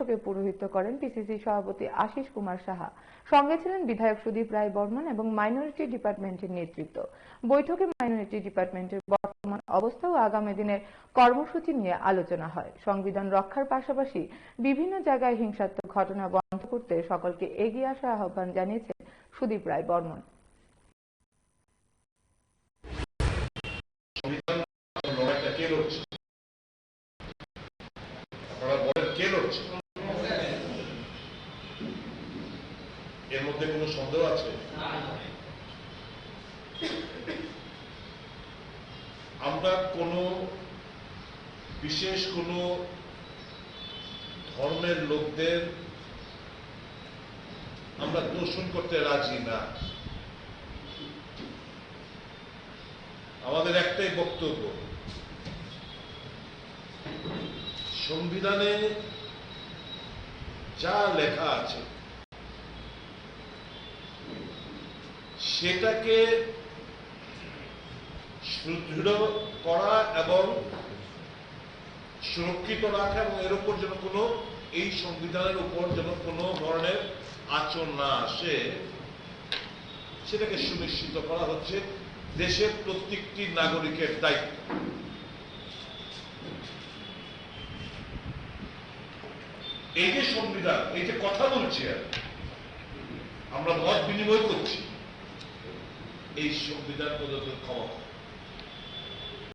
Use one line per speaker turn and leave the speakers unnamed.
বৈঠকে পৌরোহিত্য করেন পিসিসি সভাপতি আশিস কুমার সাহা। সঙ্গে ছিলেন বিধায়ক সুদীপ রায় বর্মন এবং মাইনরিটি ডিপার্টমেন্টের নেতৃত্ব। বৈঠকে মাইনরিটি ডিপার্টমেন্টের বর্তমান অবস্থা ও আগামী দিনের কর্মসূচি নিয়ে আলোচনা হয়। সংবিধান রক্ষার পাশাপাশি বিভিন্ন জায়গায় হিংসাত্মক ঘটনা বন্ধ করতে সকলকে এগিয়ে আসার আহ্বান জানিয়েছেন সুদীপ রায় বর্মন।
এর মধ্যে কোনো সন্দেহ আছে? আমরা কোনো বিশেষ কোনো ধর্মের লোকদের আমরা দূষণ করতে রাজি না। আমাদের একটাই বক্তব্য, সংবিধানে যা লেখা আছে সেটাকে সুদৃঢ় করা এবং সুরক্ষিত রাখা এবং এর উপর যেন কোনো এই সংবিধানের উপর যেন কোনো ধরনের আচরণ না আসে সেটাকে সুনিশ্চিত করা হচ্ছে দেশের প্রত্যেকটি নাগরিকের দায়িত্ব। এই যে সংবিধান, এই যে কথা বলছি আমরা মত বিনিময় করছি, এই সংবিধান প্রদত্ত ক্ষমতা